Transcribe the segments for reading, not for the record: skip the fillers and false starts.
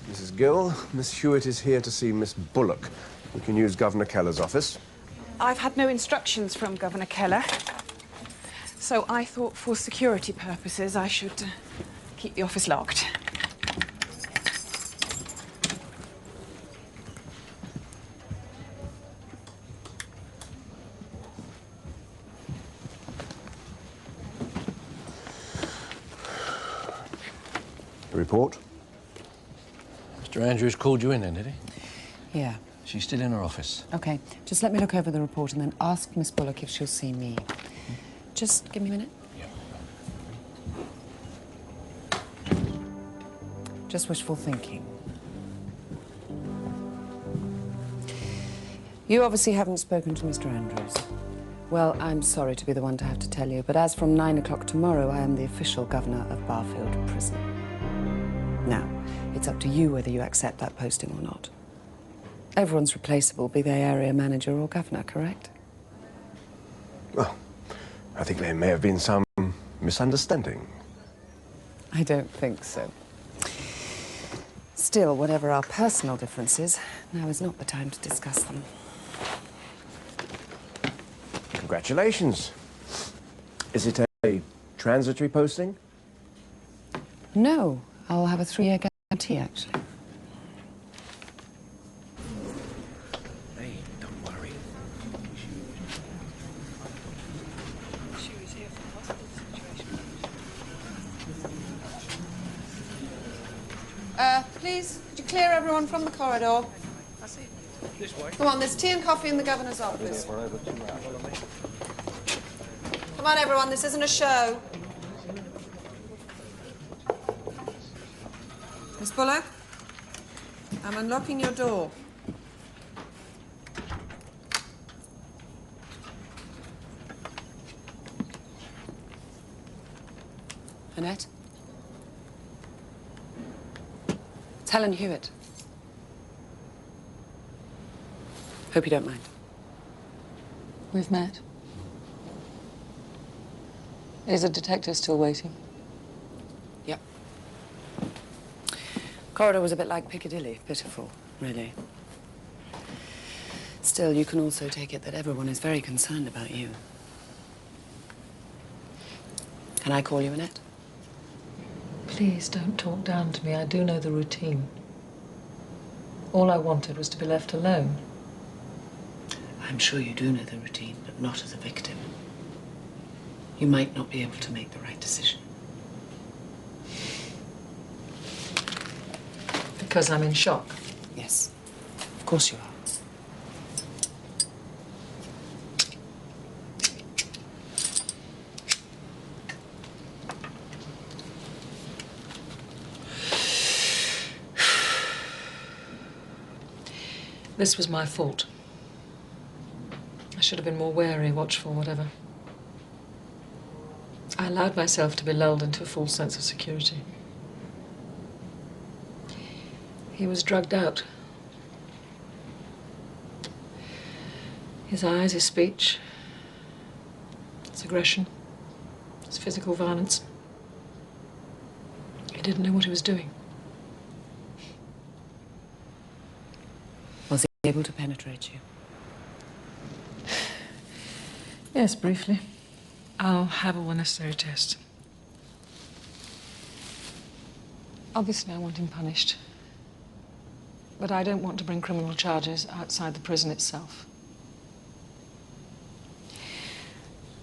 Mrs. Gill, Miss Hewitt is here to see Miss Bullock. We can use Governor Keller's office. I've had no instructions from Governor Keller, so I thought for security purposes I should keep the office locked. The report? Mr. Andrews called you in then, did he? Yeah. She's still in her office. OK. Just let me look over the report and then ask Miss Bullock if she'll see me. Just give me a minute. Yeah. Just wishful thinking. You obviously haven't spoken to Mr. Andrews. Well, I'm sorry to be the one to have to tell you, but as from 9 o'clock tomorrow, I am the official governor of Barfield Prison. Now, it's up to you whether you accept that posting or not. Everyone's replaceable, be they area manager or governor, correct? Well, I think there may have been some misunderstanding. I don't think so. Still, whatever our personal differences, now is not the time to discuss them. Congratulations. Is it a transitory posting? No, I'll have a 3-year guarantee, actually. Hey, don't worry. Please, could you clear everyone from the corridor? That's it. This way. Come on, there's tea and coffee in the governor's office. Come on, everyone, this isn't a show. Miss Bullock, I'm unlocking your door. Annette? It's Helen Hewitt. Hope you don't mind. We've met. Is the detective still waiting? Yep. Corridor was a bit like Piccadilly. Pitiful, really. Still, you can also take it that everyone is very concerned about you. Can I call you Annette? Please don't talk down to me. I do know the routine. All I wanted was to be left alone. I'm sure you do know the routine, but not as a victim. You might not be able to make the right decision. Because I'm in shock. Yes, of course you are. This was my fault. I should have been more wary, watchful, whatever. I allowed myself to be lulled into a false sense of security. He was drugged out. His eyes, his speech, his aggression, his physical violence. He didn't know what he was doing. Was he able to penetrate you? Yes, briefly. I'll have all the necessary tests. Obviously, I want him punished. But I don't want to bring criminal charges outside the prison itself.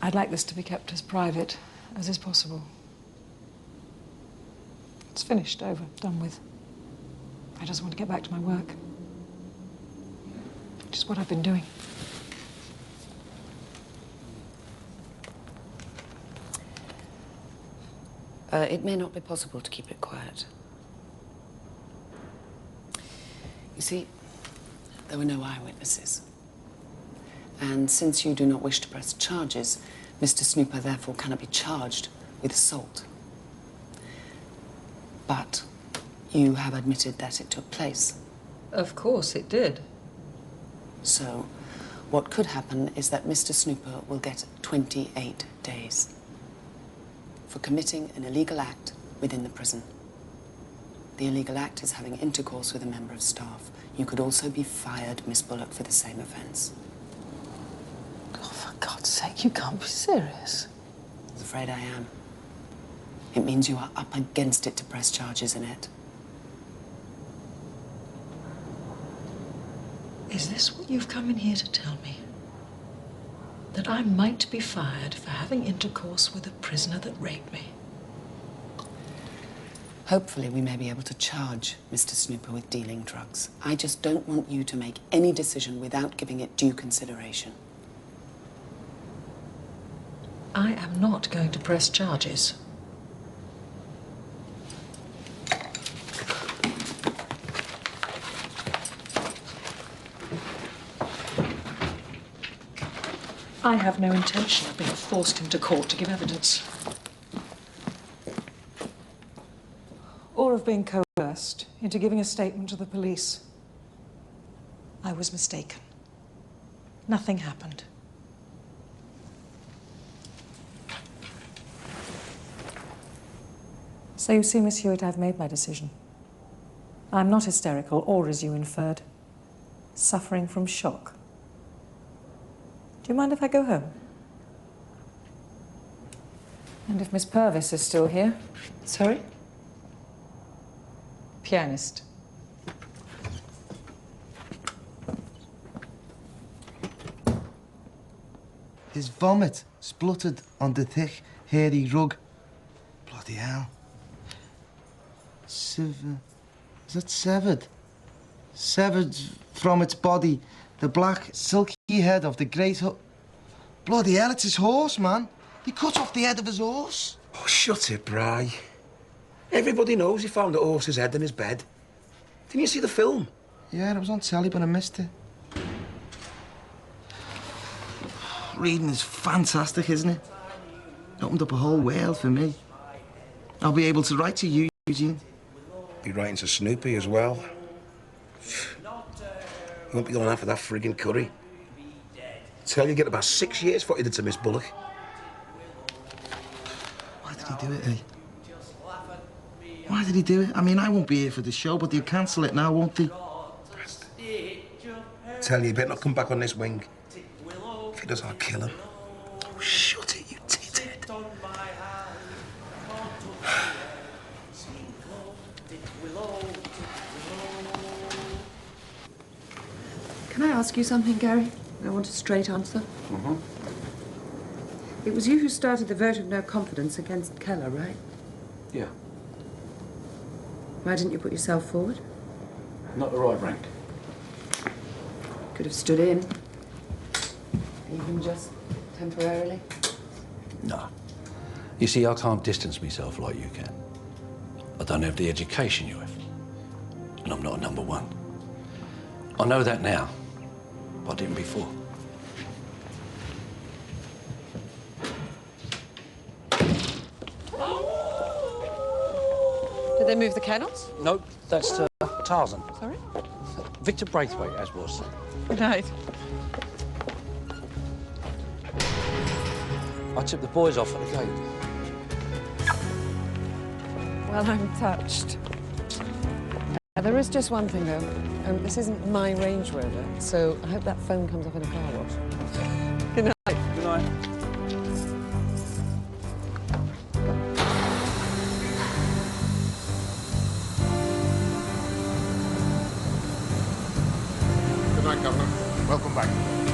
I'd like this to be kept as private as is possible. It's finished, over, done with. I just want to get back to my work. Which is what I've been doing. It may not be possible to keep it quiet. You see, there were no eyewitnesses. And since you do not wish to press charges, Mr. Snooper therefore cannot be charged with assault. But you have admitted that it took place. Of course it did. So, what could happen is that Mr. Snooper will get 28 days for committing an illegal act within the prison. The illegal act is having intercourse with a member of staff. You could also be fired, Miss Bullock, for the same offence. Oh, for God's sake, you can't be serious. I'm afraid I am. It means you are up against it to press charges in it. Is this what you've come in here to tell me? That I might be fired for having intercourse with a prisoner that raped me? Hopefully we may be able to charge Mr. Snooper with dealing drugs. I just don't want you to make any decision without giving it due consideration. I am not going to press charges. I have no intention of being forced into court to give evidence. Or of being coerced into giving a statement to the police. I was mistaken. Nothing happened. So you see, Miss Hewitt, I've made my decision. I'm not hysterical, or, as you inferred, suffering from shock. Do you mind if I go home? And if Miss Purvis is still here? Sorry? Pianist. His vomit spluttered on the thick, hairy rug. Bloody hell. Is it severed? Severed from its body, the black, silky head of the great Bloody hell, it's his horse, man. He cut off the head of his horse. Oh, shut it, Bry. Everybody knows he found the horse's head in his bed. Didn't you see the film? Yeah, it was on telly, but I missed it. Reading is fantastic, isn't it? Opened up a whole world for me. I'll be able to write to you, Eugene. Be writing to Snoopy as well. You won't be going after that friggin' curry. Tell you, get about 6 years for what you did to Miss Bullock. Why did he do it, eh? Why did he do it? I mean, I won't be here for the show, but they'll cancel it now, won't they? Tell you, you better not come back on this wing. If he does, I'll kill him. Oh, shut it, you tit-head. Can I ask you something, Gary? I want a straight answer. It was you who started the vote of no confidence against Keller, right? Yeah, Why didn't you put yourself forward? not the right rank. Could have stood in. Even just temporarily? No. You see, I can't distance myself like you can. I don't have the education you have. And I'm not a number one. I know that now, but I didn't before. Did they move the kennels? No, that's Tarzan. Sorry? Victor Braithwaite, as was. Right. I took the boys off at the gate. Well, I'm touched. There is just one thing, though. This isn't my Range Rover, so I hope that phone comes off in a car wash. Good night. Good night. Good night, Governor. Welcome back.